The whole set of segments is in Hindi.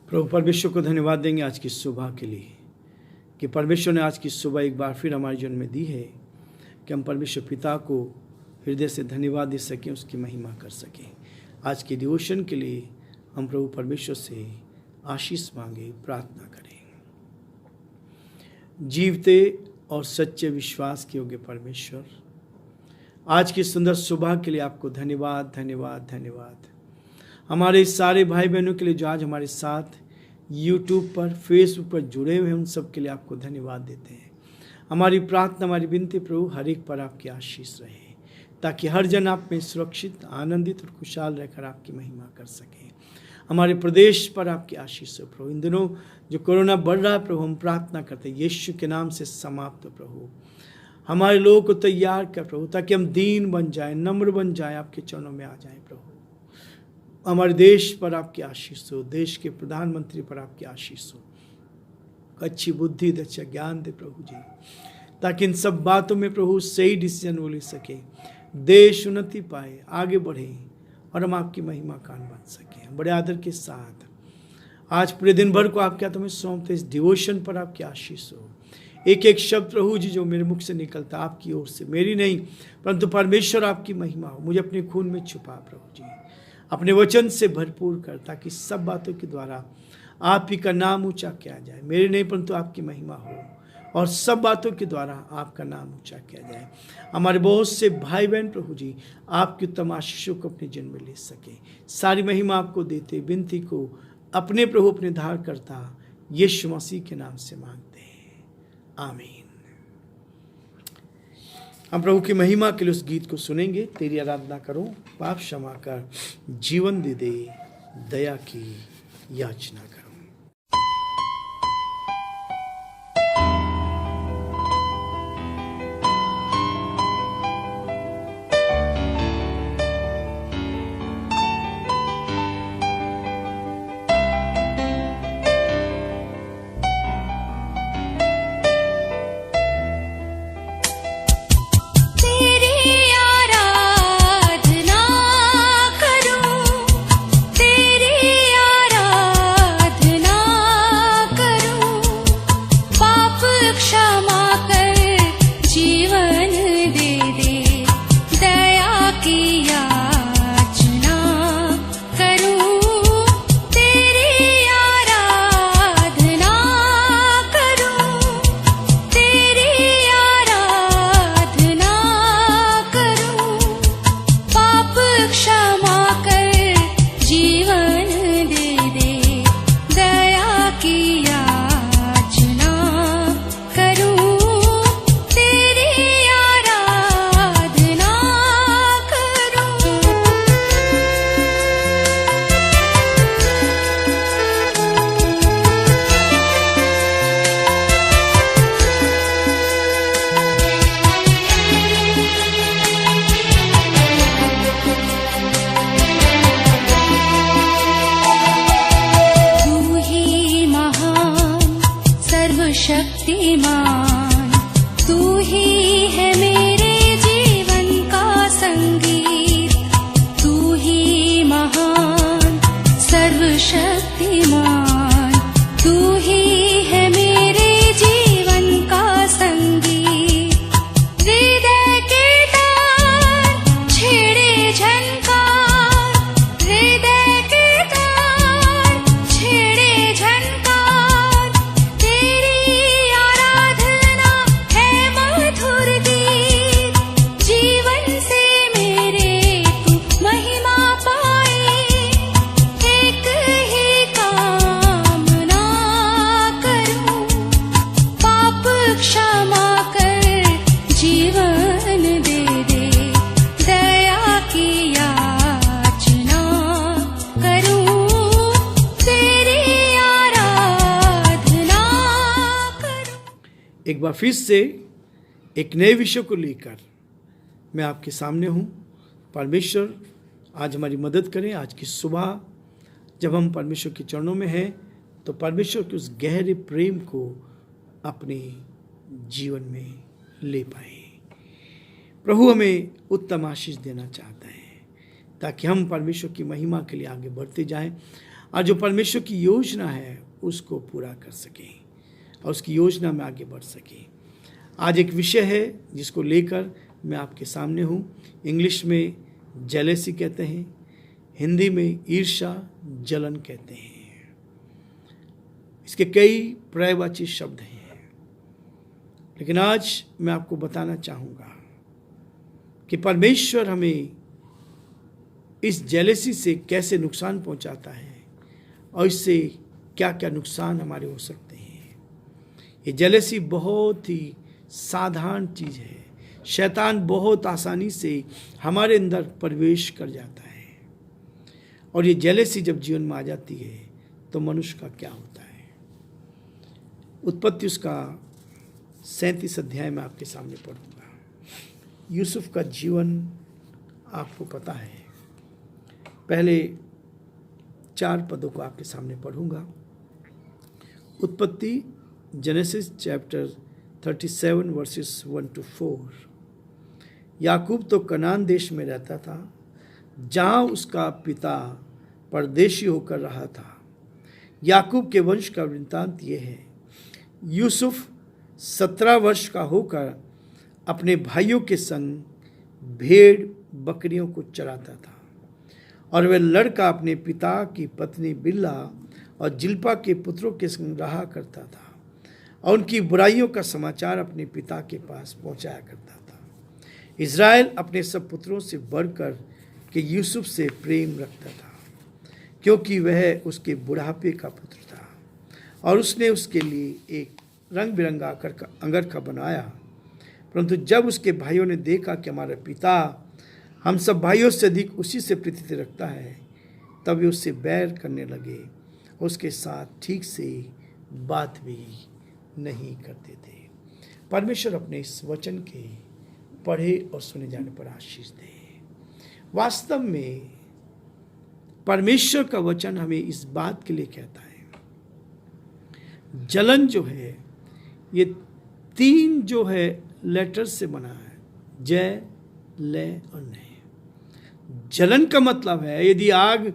प्रभु परमेश्वर को धन्यवाद देंगे आज की सुबह के लिए कि परमेश्वर ने आज की सुबह एक बार फिर हमारे जीवन में दी है कि हम परमेश्वर पिता को हृदय से धन्यवाद दे सकें, उसकी महिमा कर सकें। आज के डिवोशन के लिए हम प्रभु परमेश्वर से आशीष मांगे, प्रार्थना करें। जीवते और सच्चे विश्वास के योग्य परमेश्वर, आज की सुंदर सुबह के लिए आपको धन्यवाद धन्यवाद धन्यवाद। हमारे सारे भाई बहनों के लिए जो आज हमारे साथ यूट्यूब पर, फेसबुक पर जुड़े हुए हैं, उन सब के लिए आपको धन्यवाद देते हैं। हमारी प्रार्थना, हमारी विनती प्रभु हर एक पर आपकी आशीष रहे, ताकि हर जन आप में सुरक्षित, आनंदित और खुशहाल रहकर आपकी महिमा कर सकें। हमारे प्रदेश पर आपकी आशीष हो प्रभु। इन दिनों जो कोरोना बढ़ रहा है प्रभु, हम प्रार्थना करते हैं यीशु के नाम से समाप्त हो प्रभु। हमारे लोगों को तैयार कर प्रभु, ताकि हम दीन बन जाएं, नम्र बन जाएं, आपके चरणों में आ जाएं प्रभु। हमारे देश पर आपकी आशीष हो, देश के प्रधानमंत्री पर आपकी आशीष हो। अच्छी बुद्धि दे, अच्छा ज्ञान दे प्रभु जी, ताकि इन सब बातों में प्रभु सही डिसीजन वो ले सके, देश उन्नति पाए, आगे बढ़े और हम आपकी महिमा कान बन सकें। बड़े आदर के साथ आज पूरे दिन भर को आपके हाथों में सौंपते, इस डिवोशन पर आपकी आशीष हो। एक एक शब्द प्रभु जी जो मेरे मुख से निकलता आपकी ओर से, मेरी नहीं परंतु परमेश्वर आपकी महिमा हो। मुझे अपने खून में छुपा प्रभु जी, अपने वचन से भरपूर कर, ताकि सब बातों के द्वारा आप ही का नाम ऊंचा किया जाए। मेरे नहीं परंतु आपकी महिमा हो, और सब बातों के द्वारा आपका नाम ऊंचा किया जाए। हमारे बहुत से भाई बहन प्रभु जी आपकी उत्तम आशीषों को अपने जन्म में ले सके। सारी महिमा आपको देते, विनती को अपने प्रभु अपने धार करता यीशु मसीह के नाम से मांगते हैं, आमीन। हम प्रभु की महिमा के लिए उस गीत को सुनेंगे। तेरी आराधना करो, पाप क्षमा कर, जीवन दे दे, दया की याचना करो। शक्तिमान तू ही है मेरे जीवन का संगीत, तू ही महान सर्वशक्तिमान, तू ही है मेरे जीवन का संगीत। हृदय के तार छेड़े झनकार, हृदय के तार छेड़े झनकार, तेरी एक बार फिर से एक नए विषय को लेकर मैं आपके सामने हूँ। परमेश्वर आज हमारी मदद करें। आज की सुबह जब हम परमेश्वर के चरणों में हैं तो परमेश्वर के उस गहरे प्रेम को अपने जीवन में ले पाए। प्रभु हमें उत्तम आशीष देना चाहता है ताकि हम परमेश्वर की महिमा के लिए आगे बढ़ते जाएं। और जो परमेश्वर की योजना है उसको पूरा कर सकें और उसकी योजना में आगे बढ़ सकें। आज एक विषय है जिसको लेकर मैं आपके सामने हूँ। इंग्लिश में जेलेसी कहते हैं, हिंदी में ईर्ष्या, जलन कहते हैं। इसके कई पर्यायवाची शब्द हैं, लेकिन आज मैं आपको बताना चाहूँगा कि परमेश्वर हमें इस जेलेसी से कैसे नुकसान पहुँचाता है और इससे क्या क्या नुकसान हमारे हो सकते हैं। ये जेलेसी बहुत ही साधारण चीज़ है। शैतान बहुत आसानी से हमारे अंदर प्रवेश कर जाता है और ये जेलेसी जब जीवन में आ जाती है तो मनुष्य का क्या होता है। उत्पत्ति उसका 37 अध्याय में आपके सामने पढ़ूंगा। यूसुफ का जीवन आपको पता है। पहले 4 पदों को आपके सामने पढ़ूंगा। उत्पत्ति जेनेसिस चैप्टर 37 वर्सेस 1 to 4। याकूब तो कनान देश में रहता था, जहाँ उसका पिता परदेशी होकर रहा था। याकूब के वंश का वृत्तांत ये है। यूसुफ 17 वर्ष का होकर अपने भाइयों के संग भेड़ बकरियों को चराता था और वह लड़का अपने पिता की पत्नी बिल्हा और जिल्पा के पुत्रों के संग रहा करता था और उनकी बुराइयों का समाचार अपने पिता के पास पहुंचाया करता था। इज़राइल अपने सब पुत्रों से बढ़कर के यूसुफ से प्रेम रखता था, क्योंकि वह उसके बुढ़ापे का पुत्र था और उसने उसके लिए एक रंग बिरंगा अंगरखा बनाया। परंतु जब उसके भाइयों ने देखा कि हमारा पिता हम सब भाइयों से अधिक उसी से प्रीति रखता है, तब वे उससे बैर करने लगे, उसके साथ ठीक से बात भी नहीं करते थे। परमेश्वर अपने इस वचन के पढ़े और सुने जाने पर आशीष दे। वास्तव में परमेश्वर का वचन हमें इस बात के लिए कहता है, जलन जो है ये 3 जो है लेटर से बना है, जय, लय और नय। जलन का मतलब है यदि आग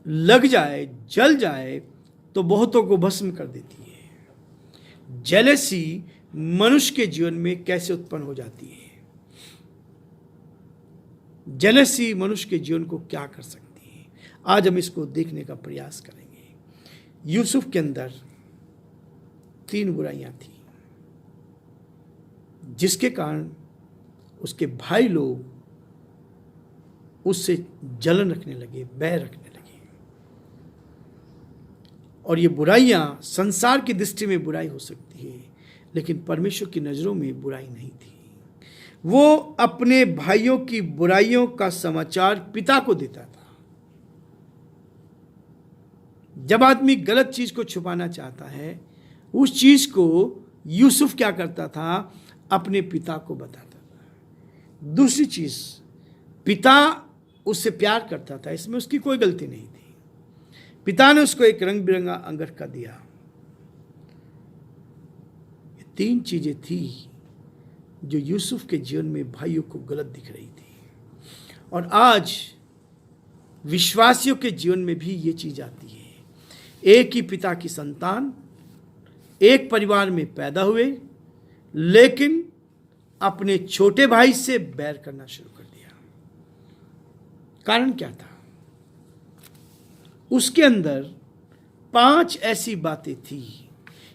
लग जाए, जल जाए तो बहुतों को भस्म कर देती है। जेलेसी मनुष्य के जीवन में कैसे उत्पन्न हो जाती है, जेलेसी मनुष्य के जीवन को क्या कर सकती है, आज हम इसको देखने का प्रयास करेंगे। यूसुफ के अंदर 3 बुराइयां थी, जिसके कारण उसके भाई लोग उससे जलन रखने लगे, बैर रखने लगे। और ये बुराइयां संसार की दृष्टि में बुराई हो सकती है, लेकिन परमेश्वर की नज़रों में बुराई नहीं थी। वो अपने भाइयों की बुराइयों का समाचार पिता को देता था। जब आदमी गलत चीज को छुपाना चाहता है, उस चीज को यूसुफ क्या करता था, अपने पिता को बताता था। दूसरी चीज, पिता उससे प्यार करता था, इसमें उसकी कोई गलती नहीं थी। पिता ने उसको एक रंग बिरंगा अंगरखा दिया। ये 3 चीजें थी जो यूसुफ के जीवन में भाइयों को गलत दिख रही थी। और आज विश्वासियों के जीवन में भी ये चीज आती है। एक ही पिता की संतान, एक परिवार में पैदा हुए, लेकिन अपने छोटे भाई से बैर करना शुरू कर दिया। कारण क्या था? उसके अंदर 5 ऐसी बातें थी।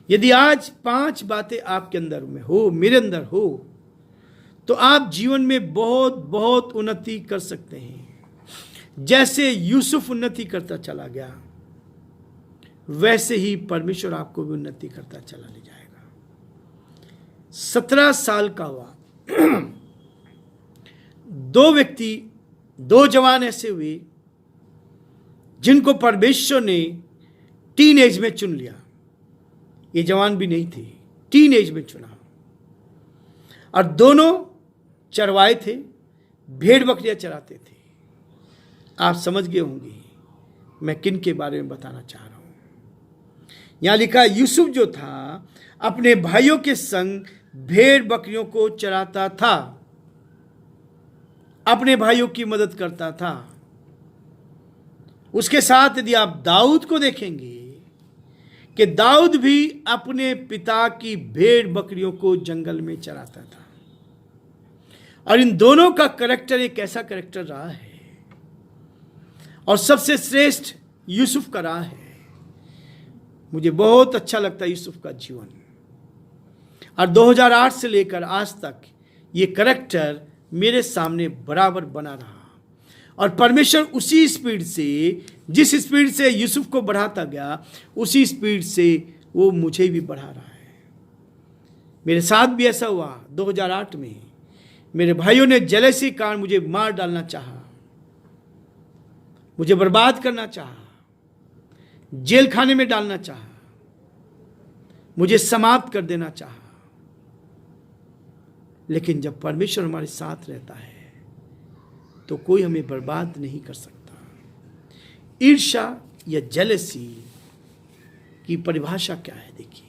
यदि आज 5 बातें आपके अंदर में हो, मेरे अंदर हो, तो आप जीवन में बहुत बहुत उन्नति कर सकते हैं। जैसे यूसुफ उन्नति करता चला गया, वैसे ही परमेश्वर आपको भी उन्नति करता चला ले जाएगा। 17 साल का हुआ 2 जवान ऐसे हुए जिनको परमेश्वर ने टीन एज में चुन लिया। ये जवान भी नहीं थे, टीन एज में चुना। और दोनों चरवाए थे, भेड़ बकरियां चराते थे। आप समझ गए होंगे मैं किन के बारे में बताना चाह रहा हूं। यहां लिखा, यूसुफ जो था अपने भाइयों के संग भेड़ बकरियों को चराता था, अपने भाइयों की मदद करता था। उसके साथ यदि आप दाऊद को देखेंगे कि दाऊद भी अपने पिता की भेड़ बकरियों को जंगल में चराता था, और इन दोनों का करैक्टर एक ऐसा करैक्टर रहा है, और सबसे श्रेष्ठ यूसुफ का रहा है। मुझे बहुत अच्छा लगता है यूसुफ का जीवन, और 2008 से लेकर आज तक ये करैक्टर मेरे सामने बराबर बना रहा, और परमेश्वर उसी स्पीड से, जिस स्पीड से यूसुफ को बढ़ाता गया, उसी स्पीड से वो मुझे भी बढ़ा रहा है। मेरे साथ भी ऐसा हुआ। 2008 में मेरे भाइयों ने जेलसी के कारण मुझे मार डालना चाहा, मुझे बर्बाद करना चाहा, जेल खाने में डालना चाहा, मुझे समाप्त कर देना चाहा। लेकिन जब परमेश्वर हमारे साथ रहता है तो कोई हमें बर्बाद नहीं कर सकता। ईर्ष्या या जेलसी की परिभाषा क्या है? देखिए,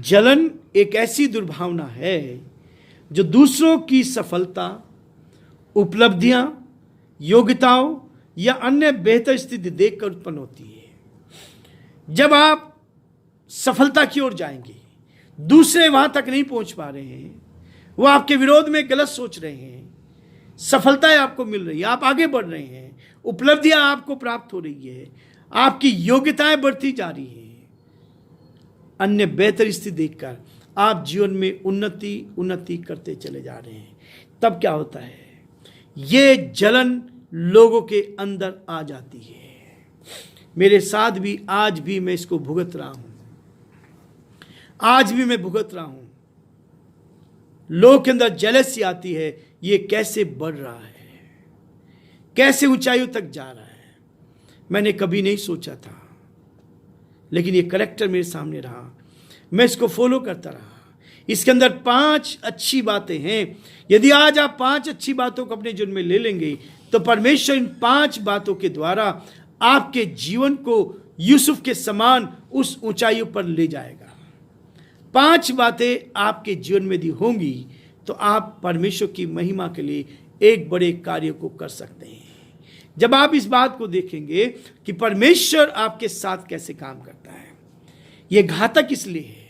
जलन एक ऐसी दुर्भावना है जो दूसरों की सफलता, उपलब्धियां, योग्यताओं या अन्य बेहतर स्थिति देखकर उत्पन्न होती है। जब आप सफलता की ओर जाएंगे, दूसरे वहां तक नहीं पहुंच पा रहे हैं, वो आपके विरोध में गलत सोच रहे हैं, सफलताएं आपको मिल रही है, आप आगे बढ़ रहे हैं, उपलब्धियां आपको प्राप्त हो रही है, आपकी योग्यताएं बढ़ती जा रही हैं, अन्य बेहतर स्थिति देखकर आप जीवन में उन्नति करते चले जा रहे हैं, तब क्या होता है? ये जलन लोगों के अंदर आ जाती है। मेरे साथ भी आज भी मैं इसको भुगत रहा हूं, आज भी मैं भुगत रहा हूं। लोगों के अंदर जेलसी आती है, ये कैसे बढ़ रहा है, कैसे ऊंचाइयों तक जा रहा है। मैंने कभी नहीं सोचा था, लेकिन ये करैक्टर मेरे सामने रहा, मैं इसको फॉलो करता रहा। इसके अंदर 5 अच्छी बातें हैं। यदि आज आप 5 अच्छी बातों को अपने जीवन में ले लेंगे तो परमेश्वर इन 5 बातों के द्वारा आपके जीवन को यूसुफ के समान उस ऊंचाइयों पर ले जाएगा। 5 बातें आपके जीवन में यदि होंगी तो आप परमेश्वर की महिमा के लिए एक बड़े कार्य को कर सकते हैं। जब आप इस बात को देखेंगे कि परमेश्वर आपके साथ कैसे काम करता है, यह घातक इसलिए है,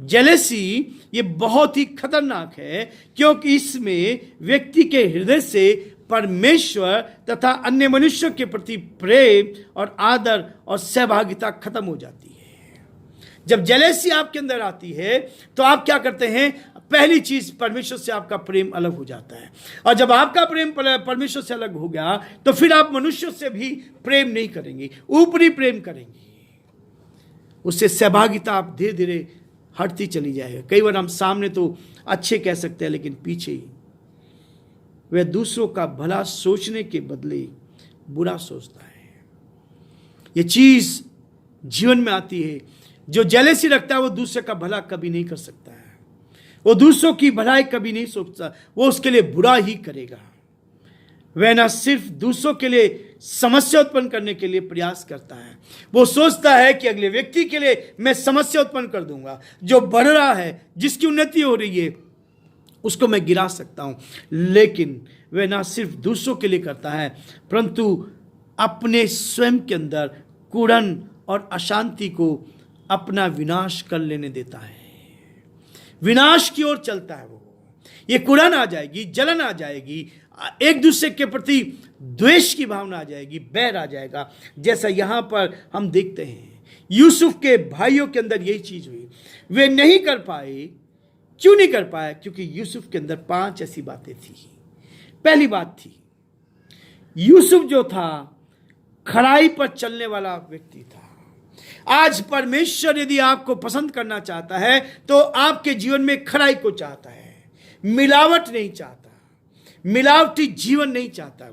जेलसी ये बहुत ही खतरनाक है, क्योंकि इसमें व्यक्ति के हृदय से परमेश्वर तथा अन्य मनुष्यों के प्रति प्रेम और आदर और सहभागिता खत्म हो जाती है। जब जेलसी आपके अंदर आती है तो आप क्या करते हैं? पहली चीज, परमेश्वर से आपका प्रेम अलग हो जाता है, और जब आपका प्रेम परमेश्वर से अलग हो गया तो फिर आप मनुष्यों से भी प्रेम नहीं करेंगे, ऊपरी प्रेम करेंगे। उससे सहभागिता आप धीरे धीरे हटती चली जाएगी। कई बार हम सामने तो अच्छे कह सकते हैं, लेकिन पीछे वह दूसरों का भला सोचने के बदले बुरा सोचता है। यह चीज जीवन में आती है। जो जेलसी रखता है वो दूसरे का भला कभी नहीं कर सकता है, वो दूसरों की भलाई कभी नहीं सोचता, वो उसके लिए बुरा ही करेगा। वह न सिर्फ दूसरों के लिए समस्या उत्पन्न करने के लिए प्रयास करता है, वो सोचता है कि अगले व्यक्ति के लिए मैं समस्या उत्पन्न कर दूंगा। जो बढ़ रहा है, जिसकी उन्नति हो रही है, उसको मैं गिरा सकता हूं। लेकिन वह ना सिर्फ दूसरों के लिए करता है, परंतु अपने स्वयं के अंदर कुड़न और अशांति को अपना विनाश कर लेने देता है। विनाश की ओर चलता है वो। ये कुड़न आ जाएगी, जलन आ जाएगी, एक दूसरे के प्रति द्वेष की भावना आ जाएगी, बैर आ जाएगा। जैसा यहां पर हम देखते हैं यूसुफ के भाइयों के अंदर यही चीज हुई। वे नहीं कर पाए। क्यों नहीं कर पाया? क्योंकि यूसुफ के अंदर 5 ऐसी बातें थी। पहली बात थी, यूसुफ जो था खराई पर चलने वाला व्यक्ति था। आज परमेश्वर यदि आपको पसंद करना चाहता है तो आपके जीवन में खराई को चाहता है, मिलावट नहीं चाहता, मिलावटी जीवन नहीं चाहता।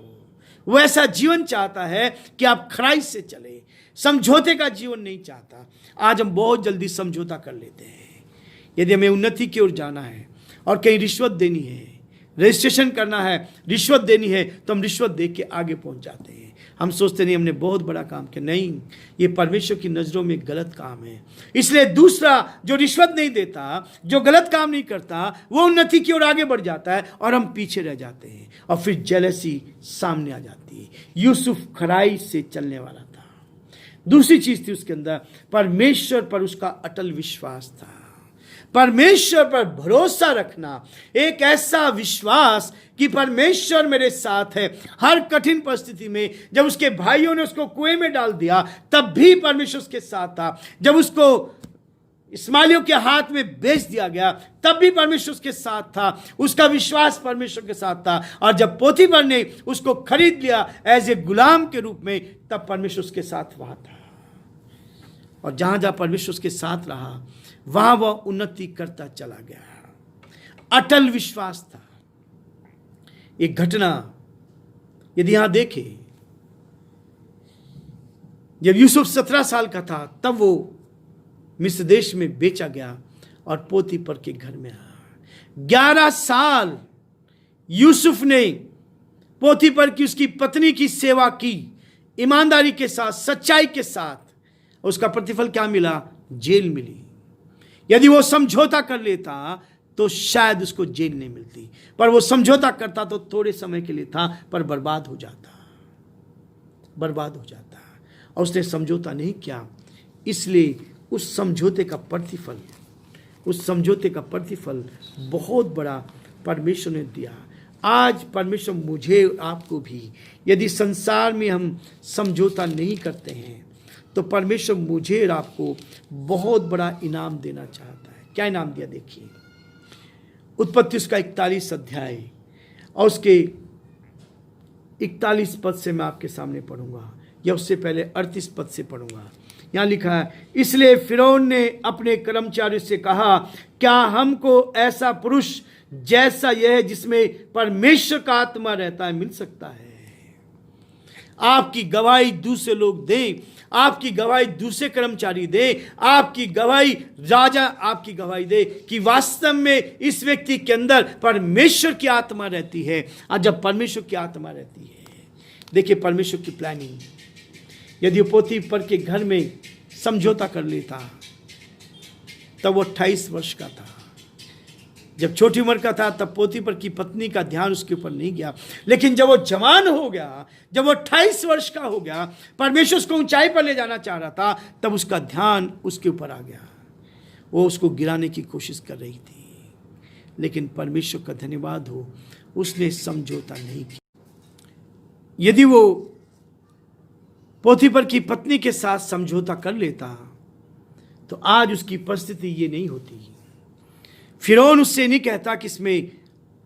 वो ऐसा जीवन चाहता है कि आप खराई से चले, समझौते का जीवन नहीं चाहता। आज हम बहुत जल्दी समझौता कर लेते हैं। यदि हमें उन्नति की ओर जाना है और कहीं रिश्वत देनी है, रजिस्ट्रेशन करना है, रिश्वत देनी है, तो हम रिश्वत दे के आगे पहुंच जाते हैं। हम सोचते नहीं हमने बहुत बड़ा काम किया, नहीं, ये परमेश्वर की नज़रों में गलत काम है। इसलिए दूसरा जो रिश्वत नहीं देता, जो गलत काम नहीं करता, वो उन्नति की ओर आगे बढ़ जाता है और हम पीछे रह जाते हैं और फिर जेलसी सामने आ जाती है। यूसुफ खराई से चलने वाला था। दूसरी चीज थी उसके अंदर, परमेश्वर पर उसका अटल विश्वास था। परमेश्वर पर भरोसा रखना, एक ऐसा विश्वास कि परमेश्वर मेरे साथ है। हर कठिन परिस्थिति में जब उसके भाइयों ने उसको कुएं में डाल दिया तब भी परमेश्वर उसके साथ था। जब उसको इस्माइलियों के हाथ में बेच दिया गया तब भी परमेश्वर उसके साथ था। उसका विश्वास परमेश्वर के साथ था। और जब पोतीफर ने उसको खरीद लिया एज ए गुलाम के रूप में, तब परमेश्वर उसके साथ वहां था। और जहां जहां परमेश्वर उसके साथ रहा वहां वह उन्नति करता चला गया। अटल विश्वास था। एक घटना यदि यहां देखें, जब यूसुफ 17 साल का था तब वो मिस्र देश में बेचा गया और पोतीफर के घर में आया। 11 साल यूसुफ ने पोतीफर की, उसकी पत्नी की सेवा की, ईमानदारी के साथ, सच्चाई के साथ। उसका प्रतिफल क्या मिला? जेल मिली। यदि वो समझौता कर लेता तो शायद उसको जेल नहीं मिलती, पर वो समझौता करता तो थोड़े समय के लिए था, पर बर्बाद हो जाता। और उसने समझौता नहीं किया, इसलिए उस समझौते का प्रतिफल बहुत बड़ा परमेश्वर ने दिया। आज परमेश्वर मुझे आपको भी, यदि संसार में हम समझौता नहीं करते हैं तो परमेश्वर मुझे और आपको बहुत बड़ा इनाम देना चाहता है। क्या इनाम दिया? देखिए, उत्पत्ति उसका 41 अध्याय और उसके 41 पद से मैं आपके सामने पढ़ूंगा, या उससे पहले 38 पद से पढ़ूंगा। यहाँ लिखा है, इसलिए फिरौन ने अपने कर्मचारियों से कहा, क्या हमको ऐसा पुरुष जैसा यह है जिसमें परमेश्वर का आत्मा रहता है मिल सकता है? आपकी गवाही दूसरे लोग दें, आपकी गवाही दूसरे कर्मचारी दे, आपकी गवाही राजा आपकी गवाही दे कि वास्तव में इस व्यक्ति के अंदर परमेश्वर की आत्मा रहती है। और जब परमेश्वर की आत्मा रहती है, देखिए परमेश्वर की प्लानिंग। यदि पोतीफर के घर में समझौता कर लेता तब वो 28 वर्ष का था। जब छोटी उम्र का था तब पोतीफर की पत्नी का ध्यान उसके ऊपर नहीं गया, लेकिन जब वो जवान हो गया, जब वो 28 वर्ष का हो गया, परमेश्वर उसको ऊंचाई पर ले जाना चाह रहा था, तब उसका ध्यान उसके ऊपर आ गया। वो उसको गिराने की कोशिश कर रही थी, लेकिन परमेश्वर का धन्यवाद हो, उसने समझौता नहीं किया। यदि वो पोतीफर की पत्नी के साथ समझौता कर लेता तो आज उसकी परिस्थिति ये नहीं होती। फिरौन उससे नहीं कहता कि इसमें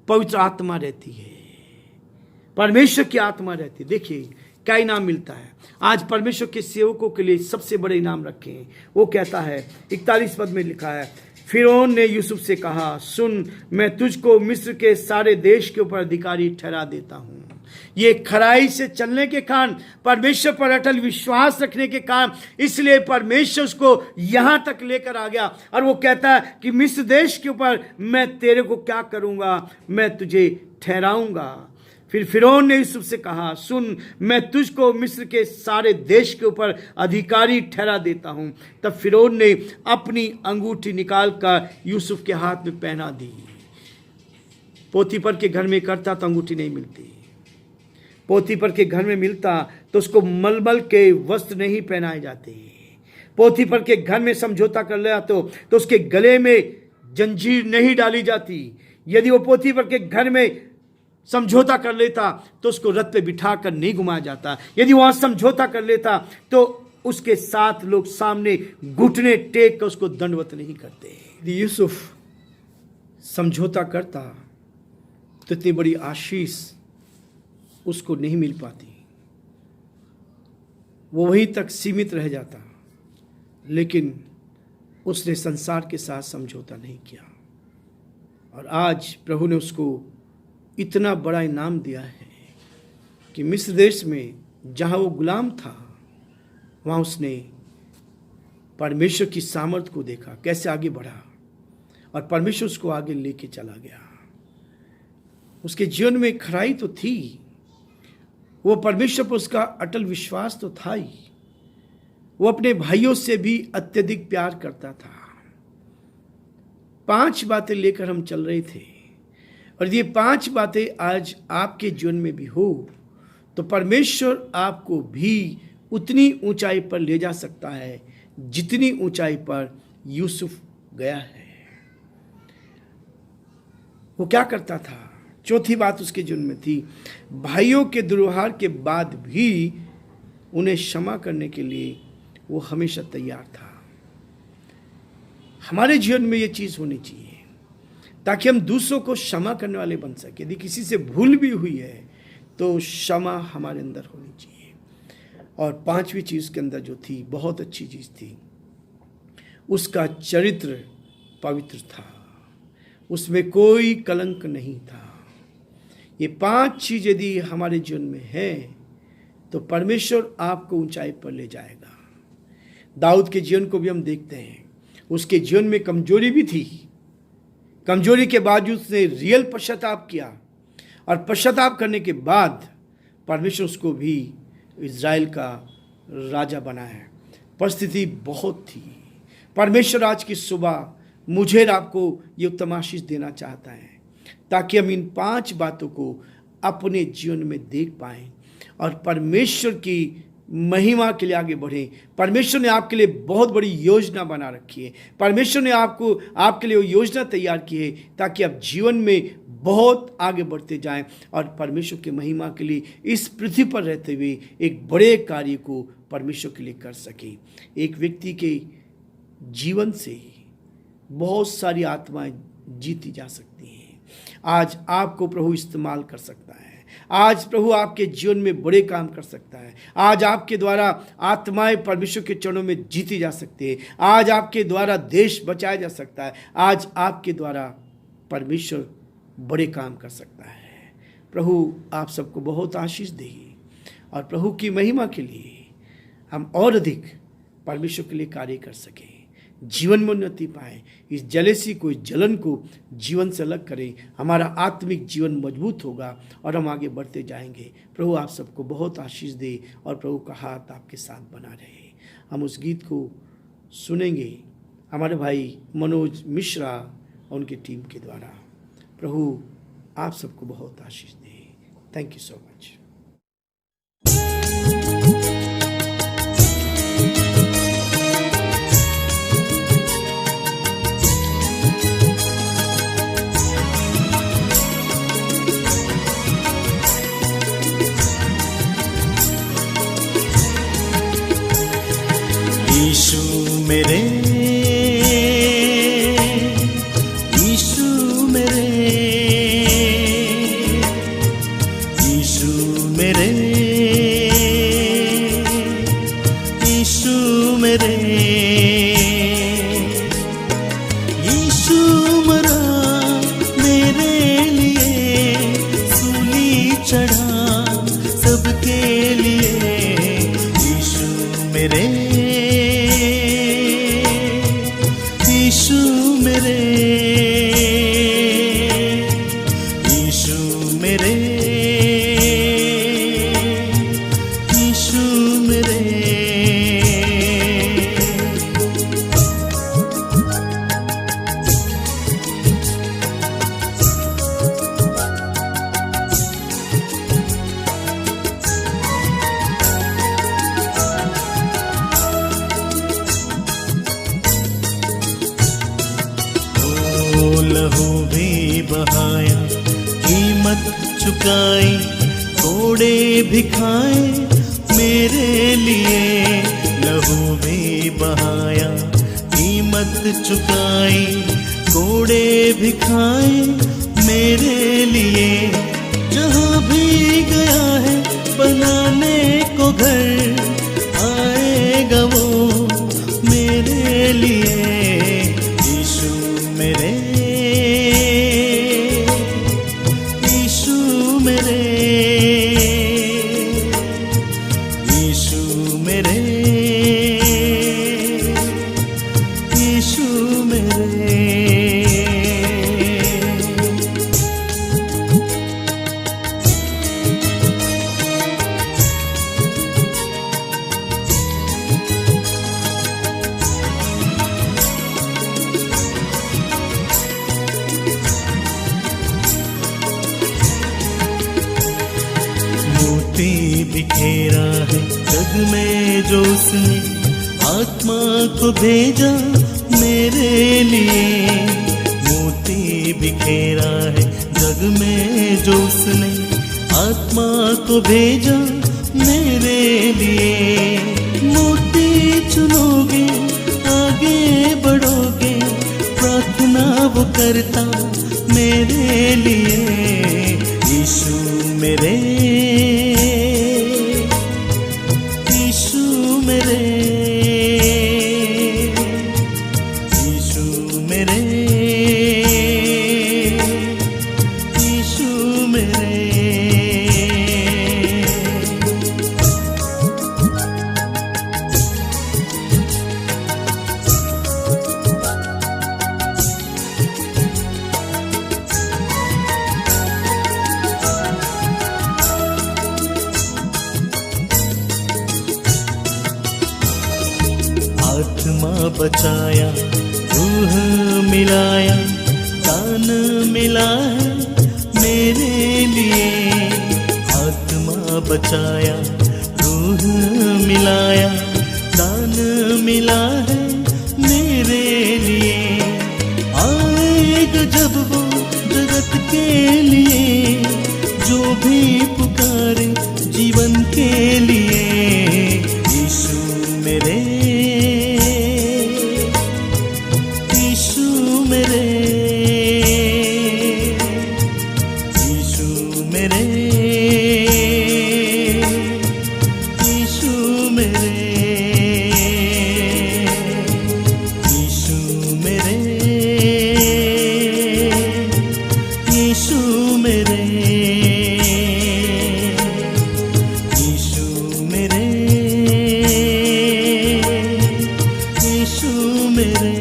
पवित्र आत्मा रहती है, परमेश्वर की आत्मा रहती है। देखिए क्या इनाम मिलता है। आज परमेश्वर के सेवकों के लिए सबसे बड़े इनाम रखे हैं। वो कहता है, 41 पद में लिखा है, फिरौन ने यूसुफ से कहा, सुन, मैं तुझको मिस्र के सारे देश के ऊपर अधिकारी ठहरा देता हूं। ये खराई से चलने के कारण, परमेश्वर पर अटल विश्वास रखने के कारण, इसलिए परमेश्वर उसको यहां तक लेकर आ गया। और वो कहता है कि मिस्र देश के ऊपर मैं तेरे को क्या करूंगा, मैं तुझे ठहराऊंगा। फिर फिरौन ने यूसुफ से कहा, सुन, मैं तुझको मिस्र के सारे देश के ऊपर अधिकारी ठहरा देता हूं। तब फिरौन ने अपनी अंगूठी निकालकर यूसुफ के हाथ में पहना दी। पोतीफर के घर में करता तो अंगूठी नहीं मिलती, पोतीफर के घर में मिलता तो उसको मलमल के वस्त्र नहीं पहनाए जाते। पोतीफर के घर में समझौता कर लिया तो उसके गले में जंजीर नहीं डाली जाती। यदि वो पोतीफर के घर में समझौता कर लेता तो उसको रथ पे बिठाकर नहीं घुमाया जाता। यदि वहां समझौता कर लेता तो उसके साथ लोग सामने घुटने टेक कर उसको दंडवत नहीं करते। यदि यूसुफ समझौता करता तो इतनी बड़ी आशीष उसको नहीं मिल पाती, वो वहीं तक सीमित रह जाता। लेकिन उसने संसार के साथ समझौता नहीं किया और आज प्रभु ने उसको इतना बड़ा इनाम दिया है कि मिस्र देश में जहां वो गुलाम था वहां उसने परमेश्वर की सामर्थ को देखा, कैसे आगे बढ़ा और परमेश्वर उसको आगे लेके चला गया। उसके जीवन में खराई तो थी, वो परमेश्वर पर उसका अटल विश्वास तो था ही, वो अपने भाइयों से भी अत्यधिक प्यार करता था। 5 बातें लेकर हम चल रहे थे, और ये 5 बातें आज आपके जीवन में भी हो तो परमेश्वर आपको भी उतनी ऊंचाई पर ले जा सकता है जितनी ऊंचाई पर यूसुफ गया है। वो क्या करता था? चौथी बात उसके जीवन में थी, भाइयों के दुर्व्यवहार के बाद भी उन्हें क्षमा करने के लिए वो हमेशा तैयार था। हमारे जीवन में ये चीज़ होनी चाहिए ताकि हम दूसरों को क्षमा करने वाले बन सके। यदि किसी से भूल भी हुई है तो क्षमा हमारे अंदर होनी चाहिए। और 5वीं चीज़ के अंदर जो थी, बहुत अच्छी चीज़ थी, उसका चरित्र पवित्र था, उसमें कोई कलंक नहीं था। ये 5 चीज़ यदि हमारे जीवन में है तो परमेश्वर आपको ऊंचाई पर ले जाएगा। दाऊद के जीवन को भी हम देखते हैं, उसके जीवन में कमजोरी भी थी, कमजोरी के बावजूद उसने रियल पश्चाताप किया, और पश्चाताप करने के बाद परमेश्वर उसको भी इज़राइल का राजा बनाया। परिस्थिति बहुत थी। परमेश्वर आज की सुबह मुझे और आपको ये उत्तम आशीष देना चाहता है ताकि हम इन 5 बातों को अपने जीवन में देख पाएं और परमेश्वर की महिमा के लिए आगे बढ़ें। परमेश्वर ने आपके लिए बहुत बड़ी योजना बना रखी है। परमेश्वर ने आपके लिए वो योजना तैयार की है ताकि आप जीवन में बहुत आगे बढ़ते जाएं और परमेश्वर की महिमा के लिए इस पृथ्वी पर रहते हुए एक बड़े कार्य को परमेश्वर के लिए कर सकें। एक व्यक्ति के जीवन से बहुत सारी आत्माएं जीती जा सकती हैं। आज आपको प्रभु इस्तेमाल कर सकता है। आज प्रभु आपके जीवन में बड़े काम कर सकता है। आज आपके द्वारा आत्माएं परमेश्वर के चरणों में जीती जा सकती है। आज आपके द्वारा देश बचाया जा सकता है। आज आपके द्वारा परमेश्वर बड़े काम कर सकता है। प्रभु आप सबको बहुत आशीष दे और प्रभु की महिमा के लिए हम और अधिक परमेश्वर के लिए कार्य कर सकें, जीवन में उन्नति पाए। इस जलेसी को, इस जलन को जीवन से अलग करें। हमारा आत्मिक जीवन मजबूत होगा और हम आगे बढ़ते जाएंगे। प्रभु आप सबको बहुत आशीष दे और प्रभु का हाथ आपके साथ बना रहे। हम उस गीत को सुनेंगे हमारे भाई मनोज मिश्रा और उनकी टीम के द्वारा। प्रभु आप सबको बहुत आशीष दे। Thank you so much. Yeshu मेरे, यीशु मेरे, यीशु मेरे, यीशु मेरे, यीशु मरा मेरे लिए, सूली चढ़ा सबके लिए। यीशु मेरे, यीशु मेरे, यीशु मेरे, यीशु मेरे। लहू भी बहाया, कीमत चुकाई, कोड़े भी खाए मेरे लिए। लहू भी बहाया, कीमत चुकाई, कोड़े भी खाए मेरे लिए। जहाँ भी गया है बनाने को घर, आएगा वो मेरे लिए। यीशु मेरे, यीशु मेरे, यीशु मेरे, यीशु मेरे। जग में जो उसने आत्मा को भेजा मेरे लिए। मोती बिखेरा है जग में जो उसने आत्मा को भेजा मेरे लिए। मोती चुनोगे आगे बढ़ोगे, प्रार्थना वो करता मेरे लिए। यीशु मेरे, यीशु मेरे, यीशु मेरे, यीशु मेरे। आत्मा बचाया, रूह मिलाया, दान मिला है मेरे लिए। आत्मा बचाया, रूह मिलाया, दान मिला है मेरे लिए। आएगा जब वो जगत के लिए, जो भी पुकारे जीवन के लिए। यीशु मेरे, यीशु मेरे, यीशु मेरे, यीशु मेरे, यीशु मेरे, यीशु मेरे, यीशु मेरे, यीशु मेरे।